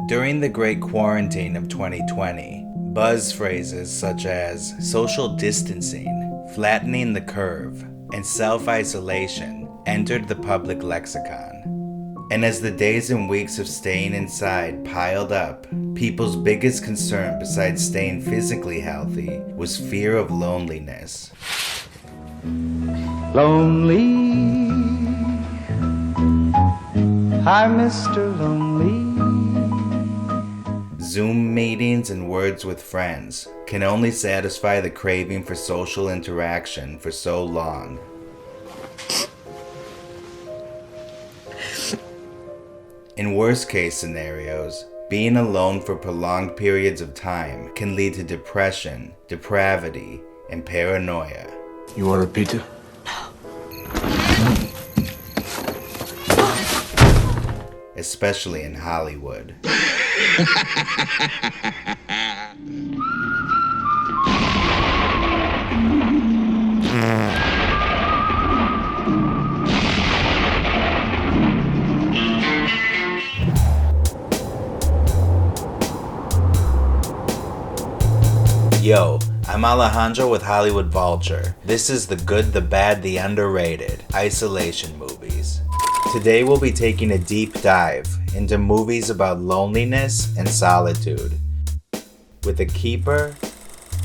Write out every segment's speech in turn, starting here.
During the Great Quarantine of 2020, buzz phrases such as social distancing, flattening the curve, and self-isolation entered the public lexicon. And as the days and weeks of staying inside piled up, people's biggest concern besides staying physically healthy was fear of loneliness. Lonely, hi Mr. Lonely. Zoom meetings and words with friends can only satisfy the craving for social interaction for so long. In worst case scenarios, being alone for prolonged periods of time can lead to depression, depravity, and paranoia. You order pizza? Especially in Hollywood. Yo, I'm Alejandro with Hollywood Vulture. This is the good, the bad, the underrated isolation movies. Today we'll be taking a deep dive into movies about loneliness and solitude, with a keeper,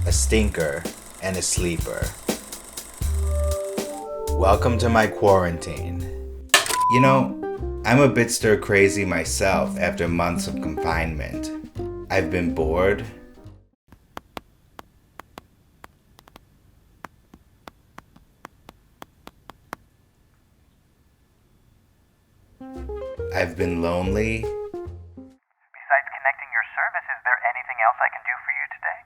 a stinker, and a sleeper. Welcome to my quarantine. You know, I'm a bit stir crazy myself after months of confinement. I've been bored. I've been lonely. Besides connecting your service, is there anything else I can do for you today?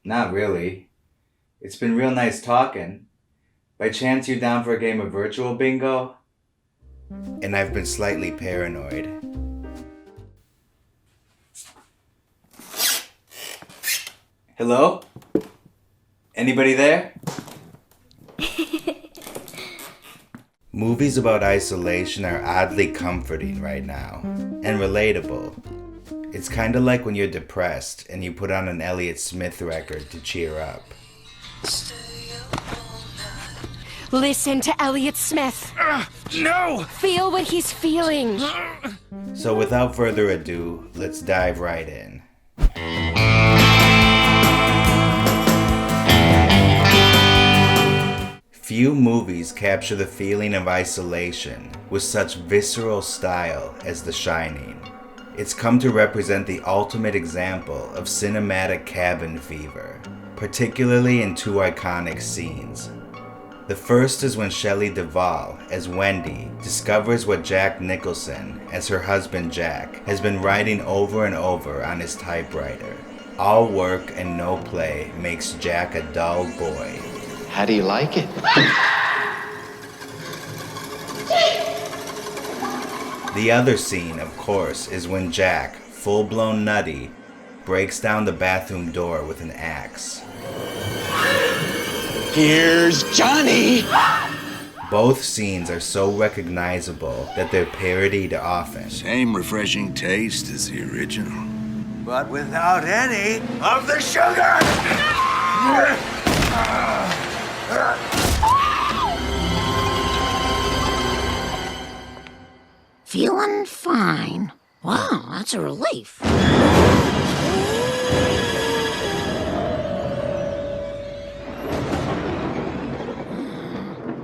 Not really. It's been real nice talking. By chance you down for a game of virtual bingo? And I've been slightly paranoid. Hello? Anybody there? Movies about isolation are oddly comforting right now, and relatable. It's kinda like when you're depressed and you put on an Elliott Smith record to cheer up. Listen to Elliott Smith. No! Feel what he's feeling. So without further ado, let's dive right in. Few movies capture the feeling of isolation with such visceral style as The Shining. It's come to represent the ultimate example of cinematic cabin fever, particularly in two iconic scenes. The first is when Shelley Duvall, as Wendy, discovers what Jack Nicholson, as her husband Jack, has been writing over and over on his typewriter. All work and no play makes Jack a dull boy. How do you like it? The other scene, of course, is when Jack, full-blown nutty, breaks down the bathroom door with an axe. Here's Johnny! Both scenes are so recognizable that they're parodied often. Same refreshing taste as the original. But without any of the sugar! Feeling fine. Wow, that's a relief.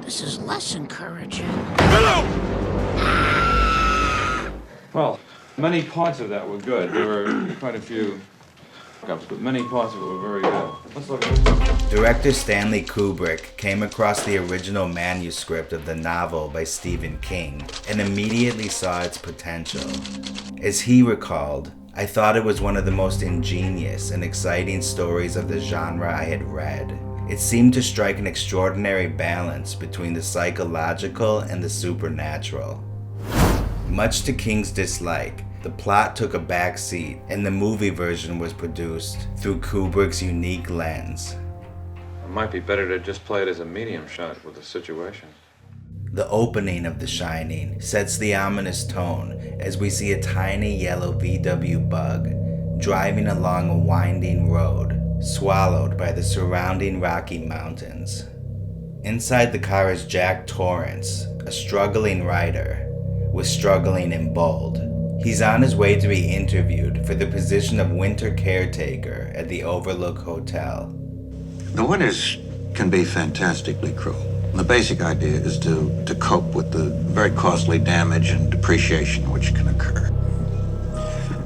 This is less encouraging. Well, many parts of that were good. There were quite a few hiccups, but many parts of it were very good. Let's look at this. Director Stanley Kubrick came across the original manuscript of the novel by Stephen King and immediately saw its potential. As he recalled, "I thought it was one of the most ingenious and exciting stories of the genre I had read. It seemed to strike an extraordinary balance between the psychological and the supernatural." Much to King's dislike, the plot took a back seat and the movie version was produced through Kubrick's unique lens. It might be better to just play it as a medium shot with the situation. The opening of The Shining sets the ominous tone as we see a tiny yellow VW Bug driving along a winding road, swallowed by the surrounding Rocky Mountains. Inside the car is Jack Torrance, a struggling writer, with struggling in bold. He's on his way to be interviewed for the position of winter caretaker at the Overlook Hotel. The winters can be fantastically cruel. The basic idea is to cope with the very costly damage and depreciation which can occur.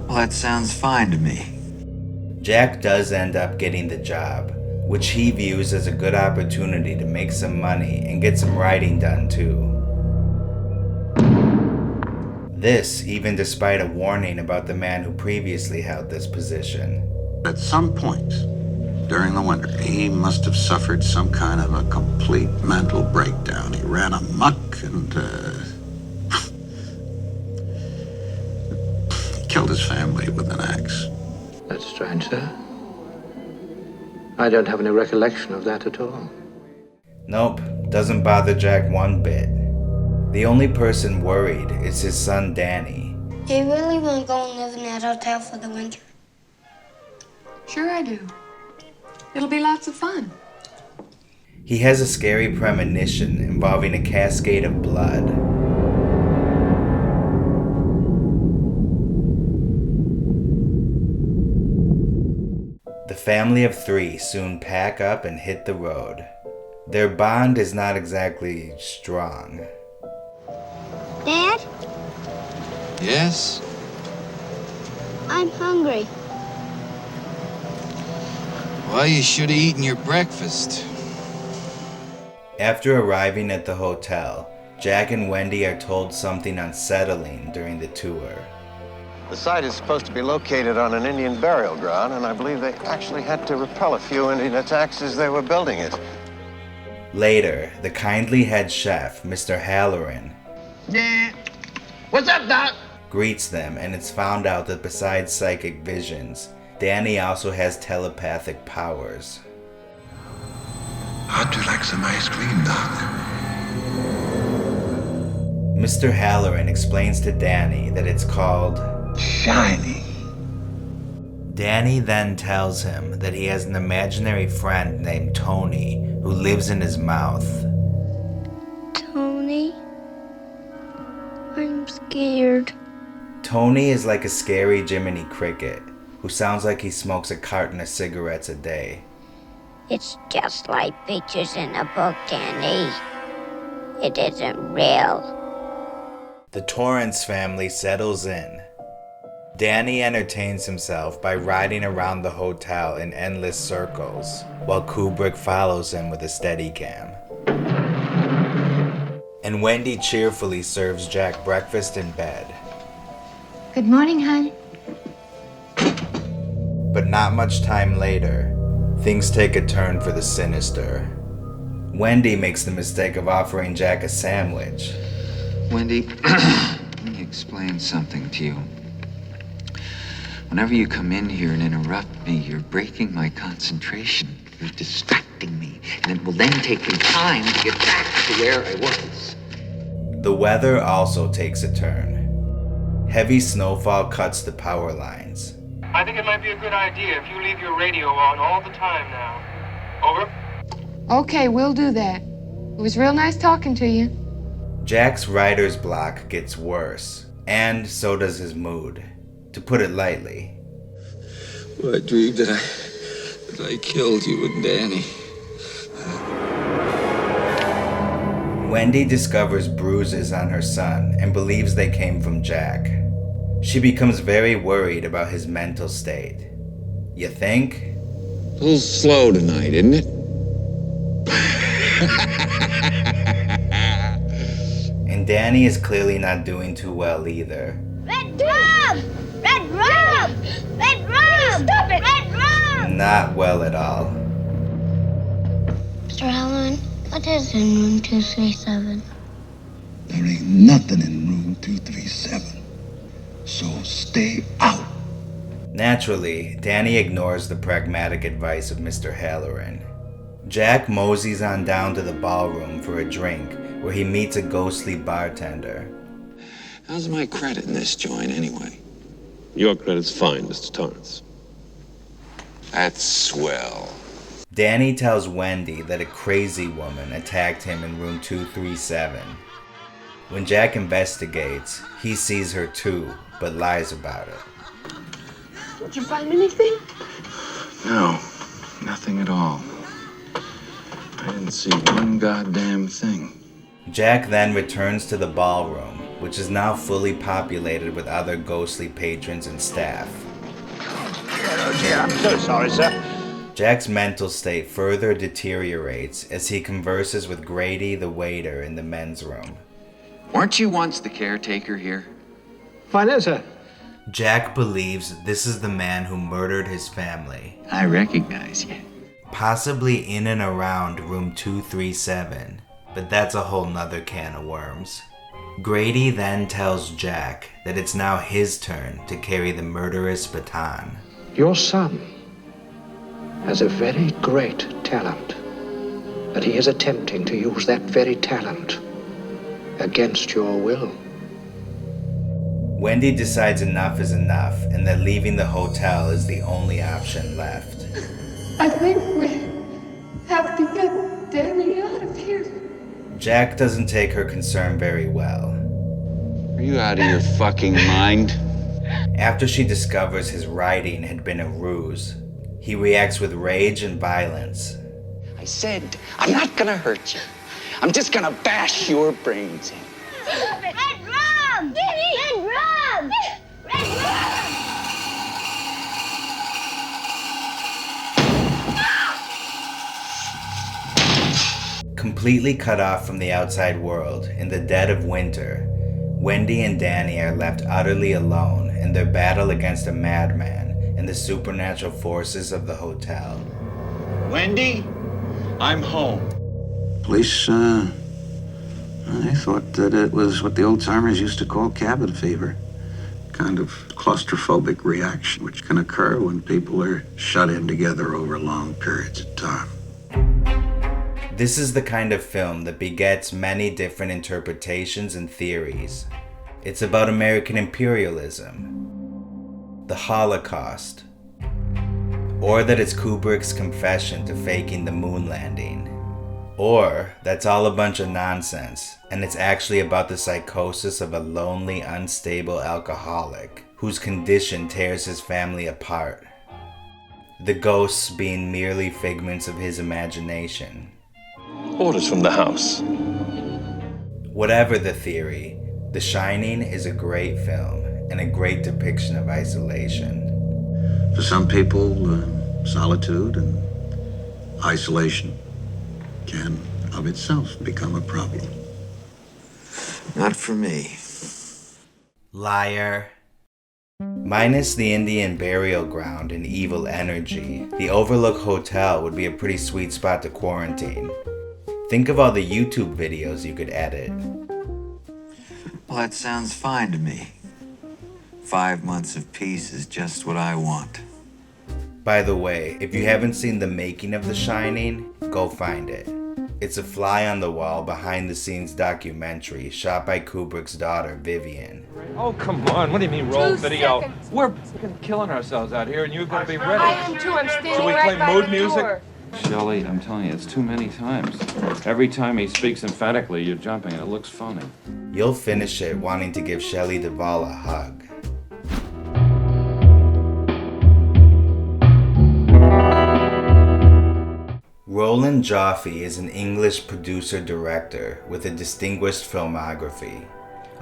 Well, that sounds fine to me. Jack does end up getting the job, which he views as a good opportunity to make some money and get some writing done too. This even despite a warning about the man who previously held this position. At some point during the winter, he must have suffered some kind of a complete mental breakdown. He ran amok and killed his family with an axe. That's strange, sir. I don't have any recollection of that at all. Nope, doesn't bother Jack one bit. The only person worried is his son Danny. Do you really want to go and live in that hotel for the winter? Sure I do. It'll be lots of fun. He has a scary premonition involving a cascade of blood. The family of three soon pack up and hit the road. Their bond is not exactly strong. Dad, Yes? I'm hungry. Well, you should have eaten your breakfast. After arriving at the hotel, Jack and Wendy are told something unsettling during the tour. The site is supposed to be located on an Indian burial ground, and I believe they actually had to repel a few Indian attacks as they were building it. Later, the kindly head chef, Mr. Halloran, Yeah. What's up, Doc? greets them, and it's found out that besides psychic visions, Danny also has telepathic powers. How'd you like some ice cream, Doc? Mr. Halloran explains to Danny that it's called Shiny. Danny then tells him that he has an imaginary friend named Tony who lives in his mouth. Tony? I'm scared. Tony is like a scary Jiminy Cricket who sounds like he smokes a carton of cigarettes a day. It's just like pictures in a book, Danny. It isn't real. The Torrance family settles in. Danny entertains himself by riding around the hotel in endless circles, while Kubrick follows him with a Steadicam. And Wendy cheerfully serves Jack breakfast in bed. Good morning, hon. But not much time later, things take a turn for the sinister. Wendy makes the mistake of offering Jack a sandwich. Wendy, let me explain something to you. Whenever you come in here and interrupt me, you're breaking my concentration. You're distracting me, and it will then take me time to get back to where I was. The weather also takes a turn. Heavy snowfall cuts the power lines. I think it might be a good idea if you leave your radio on all the time now. Over? Okay, we'll do that. It was real nice talking to you. Jack's writer's block gets worse, and so does his mood, to put it lightly. Well, I dreamed that I killed you and Danny. Wendy discovers bruises on her son and believes they came from Jack. She becomes very worried about his mental state. You think? A little slow tonight, isn't it? And Danny is clearly not doing too well either. Red rum! Red rum! Red rum! Stop it! Red rum! Not well at all. Mr. Halloran, what is in room 237? There ain't nothing in room 237. So stay out. Naturally, Danny ignores the pragmatic advice of Mr. Halloran. Jack moseys on down to the ballroom for a drink where he meets a ghostly bartender. How's my credit in this joint, anyway? Your credit's fine, Mr. Torrance. That's swell. Danny tells Wendy that a crazy woman attacked him in room 237. When Jack investigates, he sees her too, but lies about it. Did you find anything? No, nothing at all. I didn't see one goddamn thing. Jack then returns to the ballroom, which is now fully populated with other ghostly patrons and staff. Oh dear, I'm so sorry, sir. Jack's mental state further deteriorates as he converses with Grady the waiter in the men's room. Weren't you once the caretaker here? Why, no, sir. Jack believes this is the man who murdered his family. I recognize you. Possibly in and around room 237, but that's a whole nother can of worms. Grady then tells Jack that it's now his turn to carry the murderous baton. Your son has a very great talent, and he is attempting to use that very talent against your will. Wendy decides enough is enough and that leaving the hotel is the only option left. I think we have to get Danny out of here. Jack doesn't take her concern very well. Are you out of your fucking mind? After she discovers his writing had been a ruse, he reacts with rage and violence. I said, I'm not gonna hurt you. I'm just gonna bash your brains in. Red rum! Red rum! Red rum! Completely cut off from the outside world, in the dead of winter, Wendy and Danny are left utterly alone in their battle against a madman and the supernatural forces of the hotel. Wendy, I'm home. Police, I thought that it was what the old-timers used to call cabin fever. Kind of claustrophobic reaction which can occur when people are shut in together over long periods of time. This is the kind of film that begets many different interpretations and theories. It's about American imperialism, the Holocaust, or that it's Kubrick's confession to faking the moon landing, or that's all a bunch of nonsense and it's actually about the psychosis of a lonely, unstable alcoholic whose condition tears his family apart, the ghosts being merely figments of his imagination. Orders from the house. Whatever the theory, The Shining is a great film and a great depiction of isolation. For some people, solitude and isolation can of itself become a problem. Not for me. Liar. Minus the Indian burial ground and evil energy, the Overlook Hotel would be a pretty sweet spot to quarantine. Think of all the YouTube videos you could edit. Well, that sounds fine to me. 5 months of peace is just what I want. By the way, if you haven't seen the making of The Shining, go find it. It's a fly-on-the-wall, behind-the-scenes documentary shot by Kubrick's daughter, Vivian. Oh, come on. What do you mean roll 2 video? seconds. We're fucking killing ourselves out here, and you're going to be ready. I am too. I'm standing Should we right play by mood the music? door. Shelley, I'm telling you, it's too many times. Every time he speaks emphatically, you're jumping, and it looks funny. You'll finish it wanting to give Shelley Duvall a hug. Roland Joffe is an English producer-director with a distinguished filmography.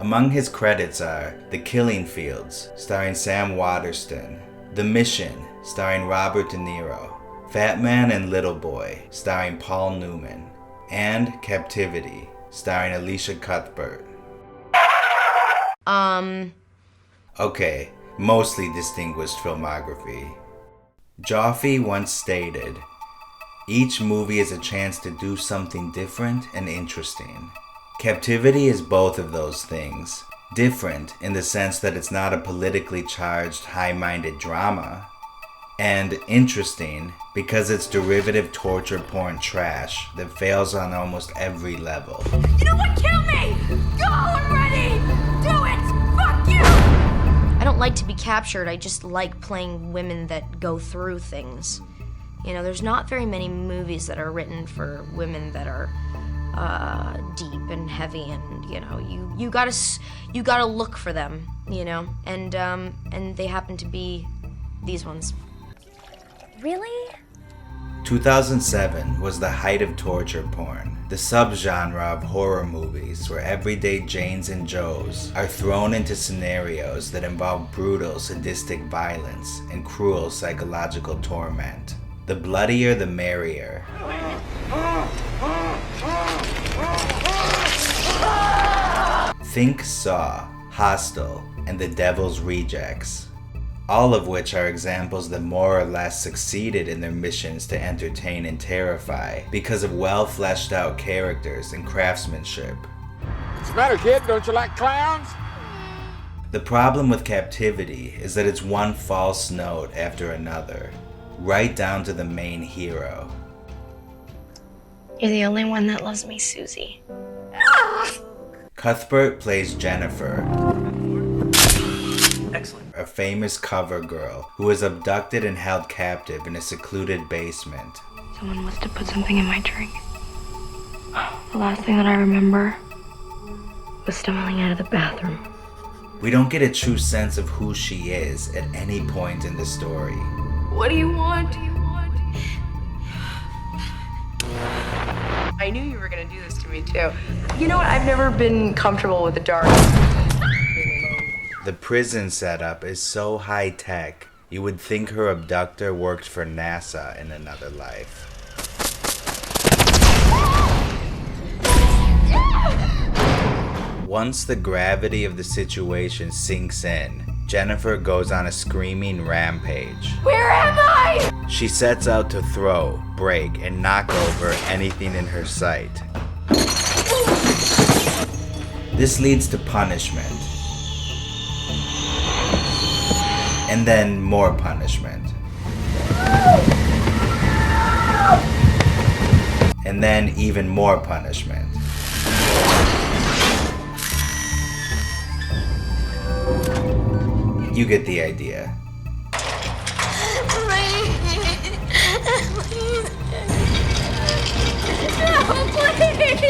Among his credits are The Killing Fields, starring Sam Waterston, The Mission, starring Robert De Niro, Fat Man and Little Boy, starring Paul Newman, and Captivity, starring Alicia Cuthbert. Okay, mostly distinguished filmography. Joffe once stated, "Each movie is a chance to do something different and interesting." Captivity is both of those things. Different in the sense that it's not a politically charged, high-minded drama, And interesting, because it's derivative torture porn trash that fails on almost every level. You know what? Kill me! Go already! Do it! Fuck you! I don't like to be captured. I just like playing women that go through things. You know, there's not very many movies that are written for women that are deep and heavy, and you know, you gotta look for them, you know, and they happen to be these ones. Really? 2007 was the height of torture porn, the subgenre of horror movies where everyday Janes and Joes are thrown into scenarios that involve brutal, sadistic violence and cruel psychological torment. The bloodier the merrier. Think Saw, Hostel, and The Devil's Rejects. All of which are examples that more or less succeeded in their missions to entertain and terrify because of well fleshed out characters and craftsmanship. What's the matter, kid? Don't you like clowns? The problem with Captivity is that it's one false note after another, right down to the main hero. You're the only one that loves me, Susie. Cuthbert plays Jennifer. Excellent. A famous cover girl who is abducted and held captive in a secluded basement. Someone must have put something in my drink. The last thing that I remember was stumbling out of the bathroom. We don't get a true sense of who she is at any point in the story. What do you want? I knew you were gonna do this to me too. You know what? I've never been comfortable with the dark. The prison setup is so high tech, you would think her abductor worked for NASA in another life. Once the gravity of the situation sinks in, Jennifer goes on a screaming rampage. Where am I? She sets out to throw, break, and knock over anything in her sight. This leads to punishment. And then more punishment. And then even more punishment. You get the idea. Please,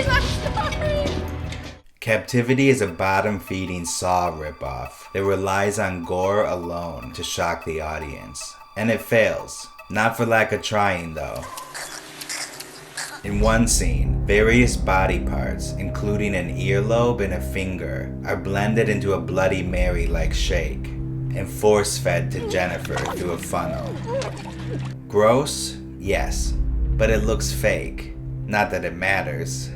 I'm sorry. Captivity is a bottom-feeding Saw ripoff that relies on gore alone to shock the audience. And it fails. Not for lack of trying, though. In one scene, various body parts, including an earlobe and a finger, are blended into a Bloody Mary-like shake and force-fed to Jennifer through a funnel. Gross? Yes. But it looks fake. Not that it matters.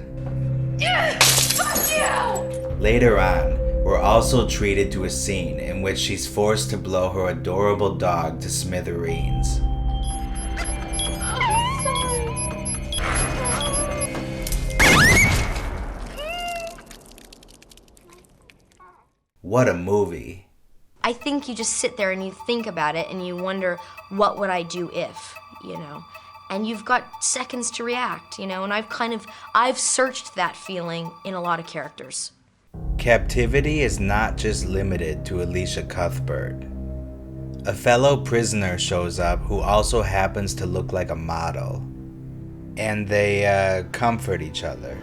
Fuck you! Later on, we're also treated to a scene in which she's forced to blow her adorable dog to smithereens. What a movie. I think you just sit there and you think about it and you wonder, what would I do if, you know? And you've got seconds to react, you know? And I've searched that feeling in a lot of characters. Captivity is not just limited to Alicia Cuthbert. A fellow prisoner shows up who also happens to look like a model. And they comfort each other.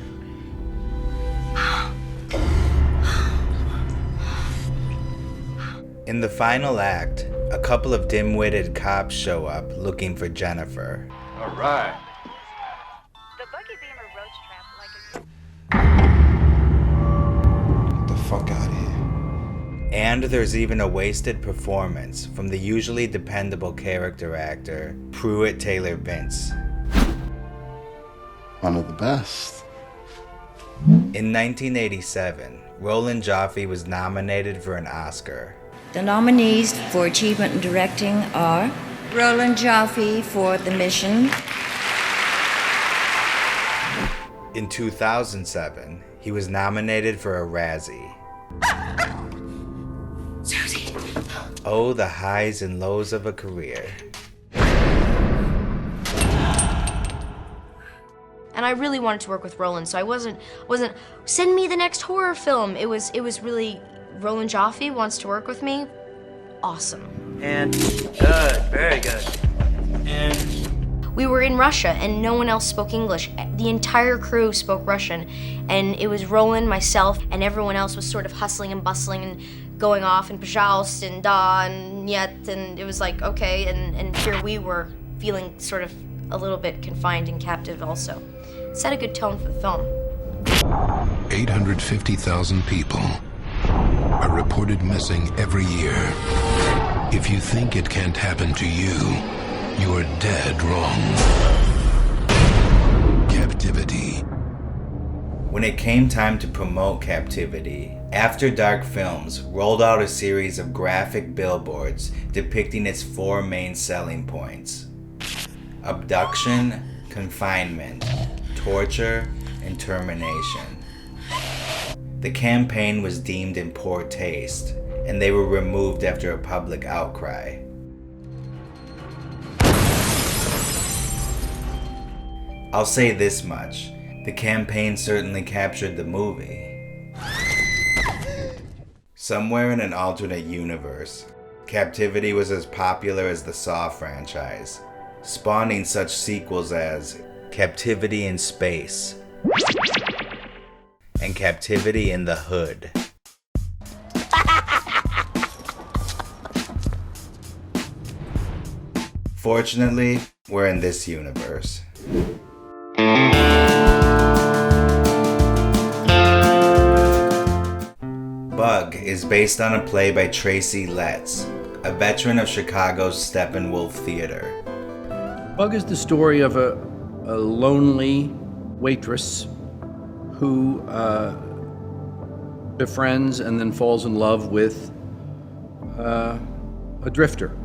In the final act, a couple of dim-witted cops show up looking for Jennifer. All right. The buggy beamer roach trap Get the fuck out of here. And there's even a wasted performance from the usually dependable character actor, Pruitt Taylor Vince. One of the best. In 1987, Roland Joffe was nominated for an Oscar. The nominees for achievement in directing are Roland Joffe for The Mission. In 2007, he was nominated for a Razzie. Susie. Oh, the highs and lows of a career. And I really wanted to work with Roland, so I wasn't send me the next horror film. It was really, Roland Joffe wants to work with me. Awesome. And good, very good. And we were in Russia and no one else spoke English. The entire crew spoke Russian, and it was Roland, myself, and everyone else was sort of hustling and bustling and going off and pожалуйста and da and yet, and it was like, okay, and here we were feeling sort of a little bit confined and captive also. It set a good tone for the film. 850,000 people are reported missing every year. If you think it can't happen to you, you're dead wrong. Captivity. When it came time to promote Captivity, After Dark Films rolled out a series of graphic billboards depicting its 4 main selling points: abduction, confinement, torture, and termination. The campaign was deemed in poor taste, and they were removed after a public outcry. I'll say this much, the campaign certainly captured the movie. Somewhere in an alternate universe, Captivity was as popular as the Saw franchise, spawning such sequels as Captivity in Space and Captivity in the Hood. Fortunately, we're in this universe. Bug is based on a play by Tracy Letts, a veteran of Chicago's Steppenwolf Theater. Bug is the story of a lonely waitress who befriends and then falls in love with a drifter.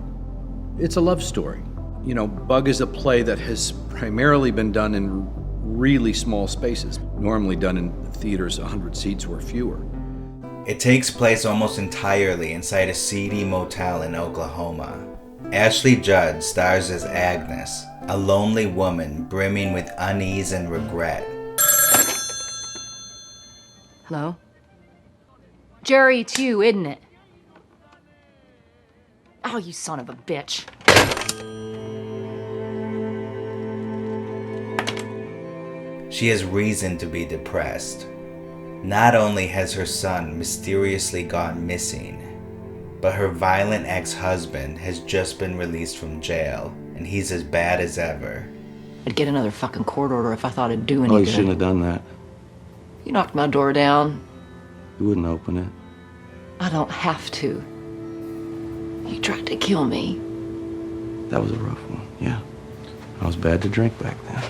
It's a love story. You know, Bug is a play that has primarily been done in really small spaces, normally done in theaters 100 seats or fewer. It takes place almost entirely inside a seedy motel in Oklahoma. Ashley Judd stars as Agnes, a lonely woman brimming with unease and regret. Hello? Jerry, it's you, isn't it? Oh, you son of a bitch. She has reason to be depressed. Not only has her son mysteriously gone missing, but her violent ex-husband has just been released from jail, and he's as bad as ever. I'd get another fucking court order if I thought it'd do any Oh, you good. shouldn't have done that. You knocked my door down. You wouldn't open it. I don't have to. You tried to kill me. That was a rough one, yeah. I was bad to drink back then.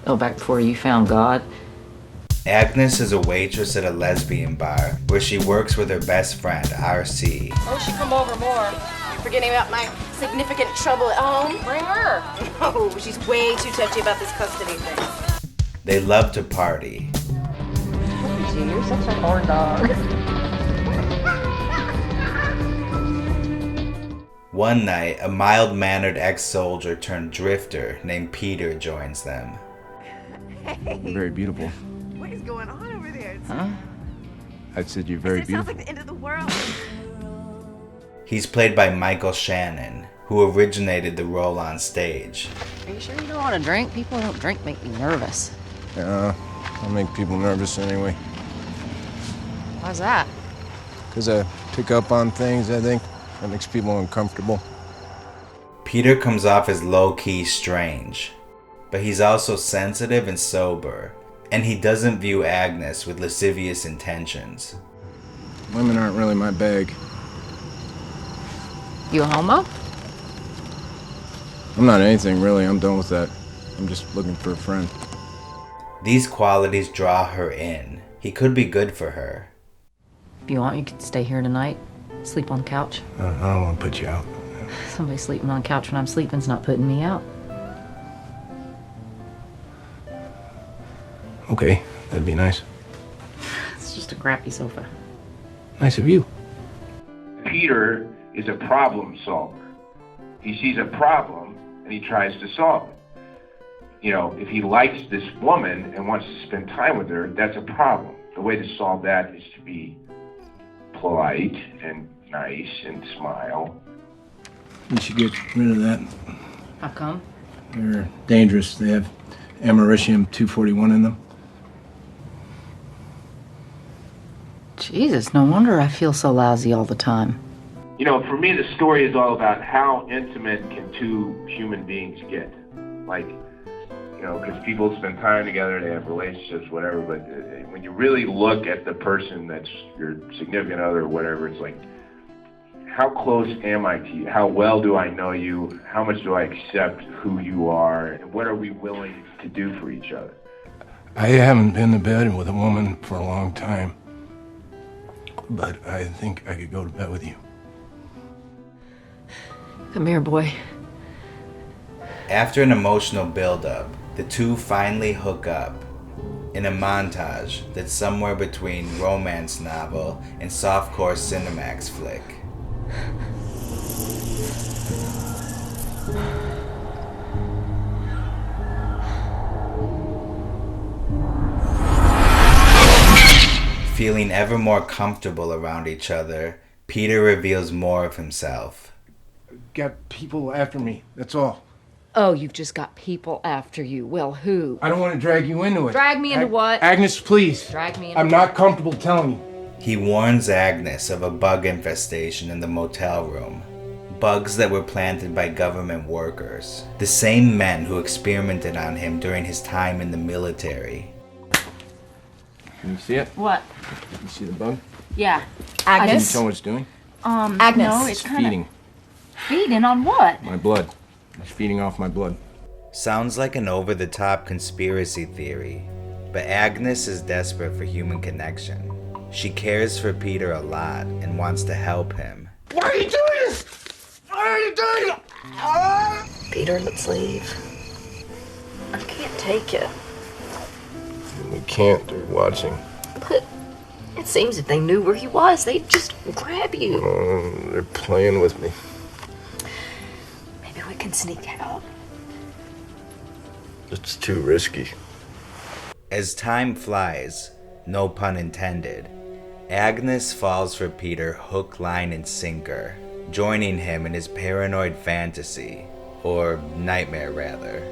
Oh, back before you found God? Agnes is a waitress at a lesbian bar where she works with her best friend, RC. Oh, she come over more. You're forgetting about my significant trouble at home? Bring her. Oh, she's way too touchy about this custody thing. They love to party. Look at you, you're such a horn dog. One night, a mild-mannered ex-soldier turned drifter named Peter joins them. You're very beautiful. What is going on over there? Huh? I said you're very It sounds beautiful. like the end of the world. He's played by Michael Shannon, who originated the role on stage. Are you sure you don't want to drink? People who don't drink make me nervous. Yeah, I make people nervous anyway. Why's that? Because I pick up on things, I think. That makes people uncomfortable. Peter comes off as low-key strange, but he's also sensitive and sober, and he doesn't view Agnes with lascivious intentions. Women aren't really my bag. You a homo? I'm not anything, really. I'm done with that. I'm just looking for a friend. These qualities draw her in. He could be good for her. If you want, you could stay here tonight. Sleep on the couch. I don't want to put you out. Somebody sleeping on the couch when I'm sleeping's not putting me out. Okay, that'd be nice. It's just a crappy sofa. Nice of you. Peter is a problem solver. He sees a problem and he tries to solve it. if he likes this woman and wants to spend time with her, that's a problem. The way to solve that is to be polite and nice and smile. You should get rid of that. How come? They're dangerous. They have americium-241 in them. Jesus, no wonder I feel so lousy all the time. For me, the story is all about how intimate can two human beings get. Because people spend time together, they have relationships, whatever, but when you really look at the person that's your significant other or whatever, it's like, how close am I to you? How well do I know you? How much do I accept who you are? And what are we willing to do for each other? I haven't been to bed with a woman for a long time, but I think I could go to bed with you. Come here, boy. After an emotional build-up, the two finally hook up in a montage that's somewhere between romance novel and softcore Cinemax flick. Feeling ever more comfortable around each other, Peter reveals more of himself. Got people after me, that's all. Oh, you've just got people after you. Well, who? I don't want to drag you into it. Drag me into what? Agnes, please. Drag me into I'm not comfortable telling you. He warns Agnes of a bug infestation in the motel room. Bugs that were planted by government workers. The same men who experimented on him during his time in the military. Can you see it? What? You see the bug? Yeah. Can you Agnes? tell what it's doing? Agnes. No, It's feeding. Feeding on what? My blood. It's feeding off my blood. Sounds like an over-the-top conspiracy theory, but Agnes is desperate for human connection. She cares for Peter a lot and wants to help him. Why are you doing this? Why are you doing it? Peter, let's leave. I can't take it. We can't. They're watching. But it seems if they knew where he was, they'd just grab you. They're playing with me. Maybe we can sneak out. It's too risky. As time flies, no pun intended, Agnes falls for Peter hook, line, and sinker, joining him in his paranoid fantasy, or nightmare rather.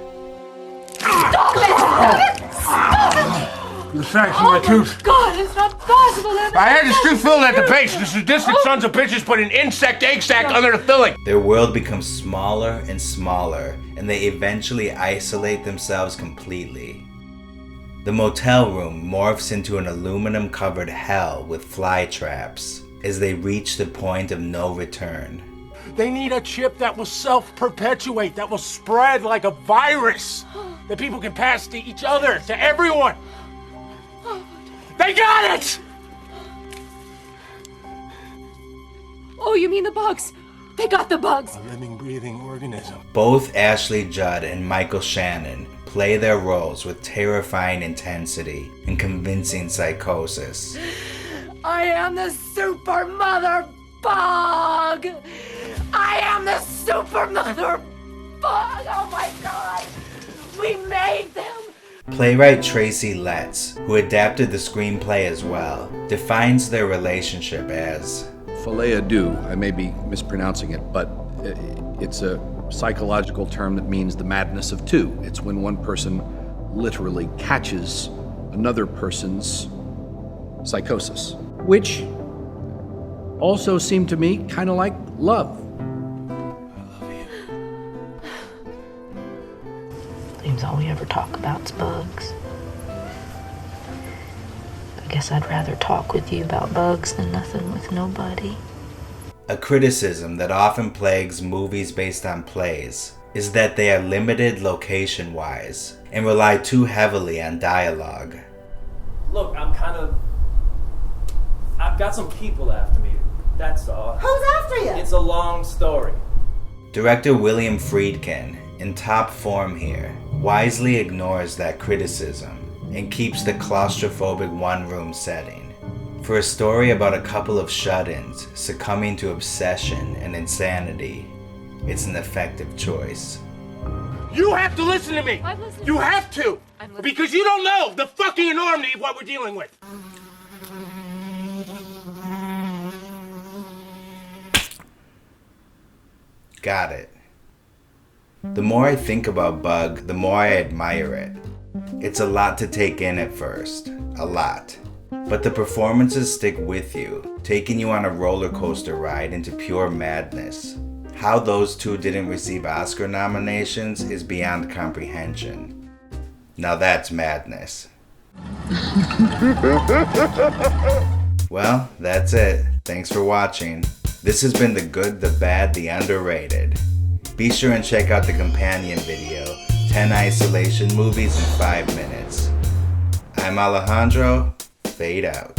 Stop it! Stop it! The facts in my tooth. God, it's not possible that I had this tooth filled at the base. The sadistic sons of bitches put an insect egg sac under the filling. Their world becomes smaller and smaller, and they eventually isolate themselves completely. The motel room morphs into an aluminum-covered hell with fly traps as they reach the point of no return. They need a chip that will self-perpetuate, that will spread like a virus, that people can pass to each other, to everyone. They got it! Oh, you mean the bugs? They got the bugs. A living, breathing organism. Both Ashley Judd and Michael Shannon play their roles with terrifying intensity and convincing psychosis. I am the super mother bug. I am the super mother bug. Oh my God. We made them. Playwright Tracy Letts, who adapted the screenplay as well, defines their relationship as Filet du. I may be mispronouncing it, but it's a psychological term that means the madness of two. It's when one person literally catches another person's psychosis, which also seemed to me kind of like love. Seems all we ever talk about is bugs. I guess I'd rather talk with you about bugs than nothing with nobody. a criticism that often plagues movies based on plays is that they are limited location-wise and rely too heavily on dialogue. Look, I've got some people after me, that's all. Who's after you? It's a long story. Director William Friedkin, in top form here, wisely ignores that criticism and keeps the claustrophobic one-room setting. For a story about a couple of shut-ins succumbing to obsession and insanity, it's an effective choice. You have to listen to me. You have to. Because you don't know the fucking enormity of what we're dealing with. Got it. The more I think about Bug, the more I admire it. It's a lot to take in at first. A lot. But the performances stick with you, taking you on a roller coaster ride into pure madness. How those two didn't receive Oscar nominations is beyond comprehension. Now that's madness. Well, that's it. Thanks for watching. This has been The Good, the Bad, the Underrated. Be sure and check out the companion video, 10 Isolation Movies in 5 minutes. I'm Alejandro. Fade out.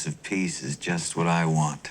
Of peace is just what I want.